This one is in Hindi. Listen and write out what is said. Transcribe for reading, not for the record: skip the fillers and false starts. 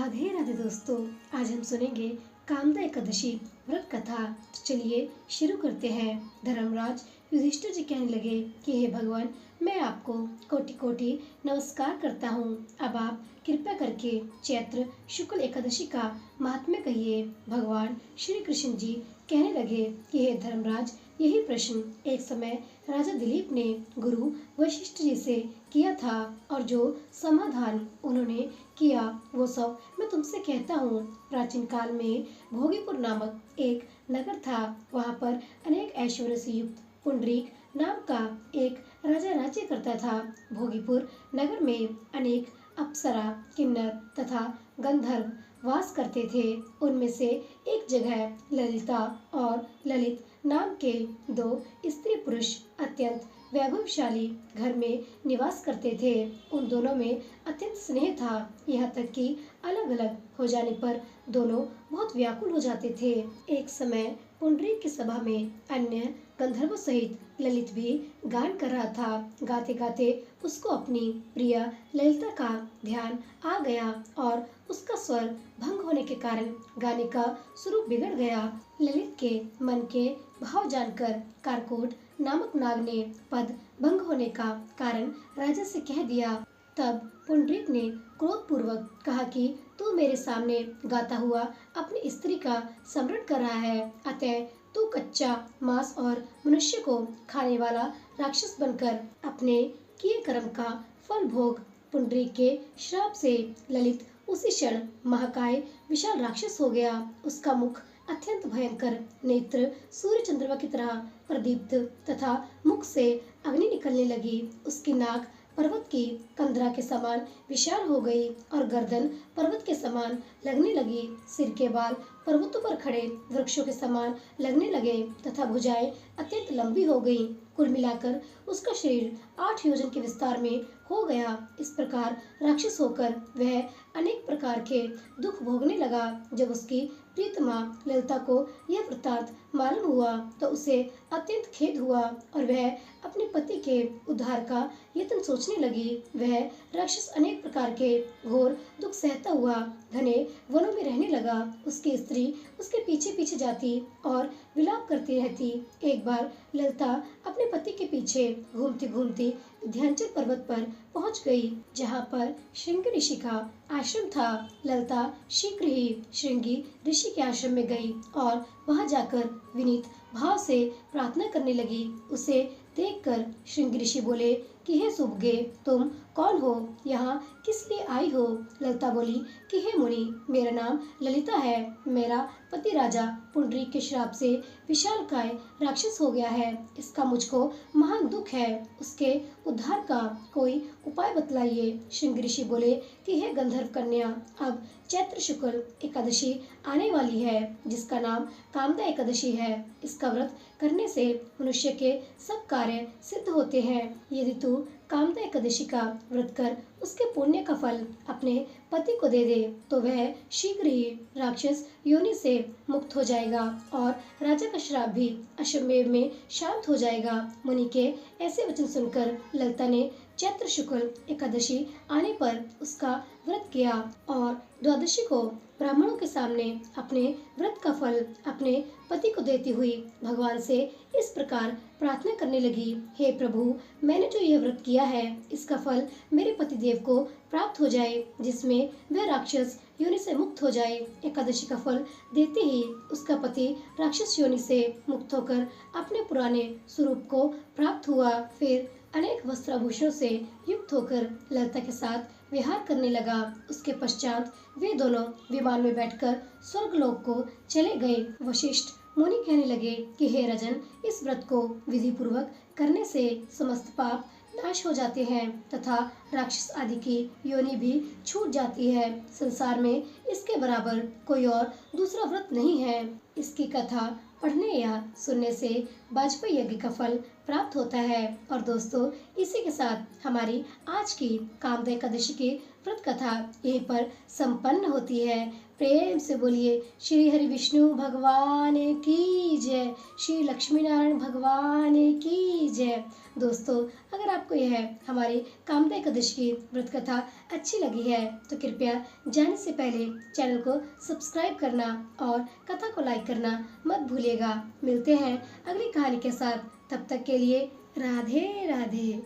राधे राधे दोस्तों, आज हम सुनेंगे कामदा एकादशी व्रत कथा। तो चलिए शुरू करते हैं। धर्मराज युधिष्ठिर जी कहने लगे कि हे भगवान, मैं आपको कोटि कोटि नमस्कार करता हूँ। अब आप कृपया करके चैत्र शुक्ल एकादशी का महात्म्य कहिए। भगवान श्री कृष्ण जी कहने लगे कि हे धर्मराज, यही प्रश्न एक समय राजा दिलीप ने गुरु वशिष्ठ जी से किया था और जो समाधान उन्होंने किया वो सब मैं तुमसे कहता हूँ। प्राचीन काल में भोगीपुर नामक एक नगर था। वहाँ पर अनेक ऐश्वर्य से युक्त पुंडरीक नाम का एक राजा राज्य करता था। भोगीपुर नगर में अनेक अप्सरा, किन्नर तथा गंधर्व वास करते थे। उनमें से एक जगह ललिता और ललित नाम के दो स्त्री पुरुष अत्यंत वैभवशाली घर में निवास करते थे। उन दोनों में अत्यंत स्नेह था, यहाँ तक कि अलग अलग हो जाने पर दोनों बहुत व्याकुल हो जाते थे। एक समय पुंडरीक की सभा में अन्य गंधर्वों सहित ललित भी गान कर रहा था। गाते गाते उसको अपनी प्रिय ललिता का ध्यान आ गया और उसका स्वर भंग होने के कारण गाने का स्वरूप बिगड़ गया। ललित के मन के भाव जानकर कारकोट नामक नाग ने पद भंग होने का कारण राजा से कह दिया। तब पुंडरीक ने क्रोध पूर्वक कहा कि तू मेरे सामने गाता हुआ अपनी स्त्री का स्मरण कर रहा है, अतः तू कच्चा मांस और मनुष्य को खाने वाला राक्षस बनकर अपने किए कर्म का फल भोग। पुंडरीक के श्राप से ललित उसी क्षण महाकाय विशाल राक्षस हो गया। उसका मुख अत्यंत भयंकर, नेत्र सूर्य चंद्रमा की तरह प्रदीप्त तथा मुख से अग्नि निकलने लगी। उसकी नाक पर्वत की कंदरा के समान विशाल हो गई और गर्दन पर्वत के समान लगने लगी। सिर के बाल पर्वतों पर खड़े वृक्षों के समान लगने लगे तथा भुजाएं अत्यंत लंबी हो गईं। कुल मिलाकर उसका शरीर 8 योजन के विस्तार में हो गया। इस प्रकार राक्षस होकर वह अनेक प्रकार के दुख भोगने लगा। जब उसकी प्रीतमा ललिता को यह वृत्तांत मालूम हुआ तो उसे अत्यंत खेद हुआ और वह अपने पति के उद्धार का यत्न सोचने लगी। वह राक्षस अनेक प्रकार के घोर दुख सहता हुआ घने वनों में रहने लगा। उसकी स्त्री उसके पीछे पीछे जाती और विलाप करती रहती। एक बार ललिता अपने पति के पीछे घूमती घूमती विंध्याचल पर्वत पर पहुंच गई, जहां पर श्रृंगी ऋषि का आश्रम था। ललिता शीघ्र ही श्रृंगी ऋषि के आश्रम में गई और वहां जाकर विनीत भाव से प्रार्थना करने लगी। उसे देखकर श्रृंगी ऋषि बोले कि हे सुभगे, तुम कौन हो, यहाँ किस लिए आई हो? ललिता बोली कि हे मुनि, मेरा नाम ललिता है। मेरा पति राजा पुंडरीक के श्राप से विशालकाय राक्षस हो गया है। इसका मुझको महान दुख है। उसके उद्धार का कोई उपाय बतलाइए। श्रृंगी ऋषि बोले कि हे गंधर्व कन्या, अब चैत्र शुक्ल एकादशी आने वाली है, जिसका नाम कामदा एकादशी है। इसका व्रत करने से मनुष्य के सब कार्य सिद्ध होते हैं। यदि तू कामदा एकादशी का व्रत कर उसके पुण्य का फल अपने पति को दे दे तो वह शीघ्र ही राक्षस योनि से मुक्त हो जाएगा और राजा का श्राप भी अश्वमेध में शांत हो जाएगा। मुनि के ऐसे वचन सुनकर ललिता ने चैत्र शुक्ल एकादशी आने पर उसका व्रत किया और द्वादशी को ब्राह्मणों के सामने अपने व्रत का फल अपने पति को देती हुई भगवान से इस प्रकार प्रार्थना करने लगी। हे प्रभु, मैंने जो यह व्रत किया है इसका फल मेरे पतिदेव को प्राप्त हो जाए, जिसमें वह राक्षस योनि से मुक्त हो जाए। एकादशी का फल देते ही उसका पति राक्षस योनि से मुक्त होकर अपने पुराने स्वरूप को प्राप्त हुआ। फिर अनेक वस्त्राभूषणों से युक्त होकर ललिता के साथ विहार करने लगा। उसके पश्चात वे दोनों विमान में बैठकर स्वर्गलोक को चले गए। वशिष्ठ मुनि कहने लगे कि हे राजन, इस व्रत को विधि पूर्वक करने से समस्त पाप नाश हो जाते हैं तथा राक्षस आदि की योनि भी छूट जाती है। संसार में इसके बराबर कोई और दूसरा व्रत नहीं है। इसकी कथा पढ़ने या सुनने से वाजपेयी यज्ञ का फल प्राप्त होता है। और दोस्तों, इसी के साथ हमारी आज की कामदा एकादशी की व्रत कथा यहीं पर संपन्न होती है। प्रेम से बोलिए श्री हरि विष्णु भगवान की जय, श्री लक्ष्मी नारायण भगवान की जय। दोस्तों, अगर आपको यह हमारी कामदा एकादशी की व्रत कथा अच्छी लगी है तो कृपया जाने से पहले चैनल को सब्सक्राइब करना और कथा को लाइक करना मत भूलिएगा। मिलते हैं अगली कहानी के साथ, तब तक के लिए राधे राधे।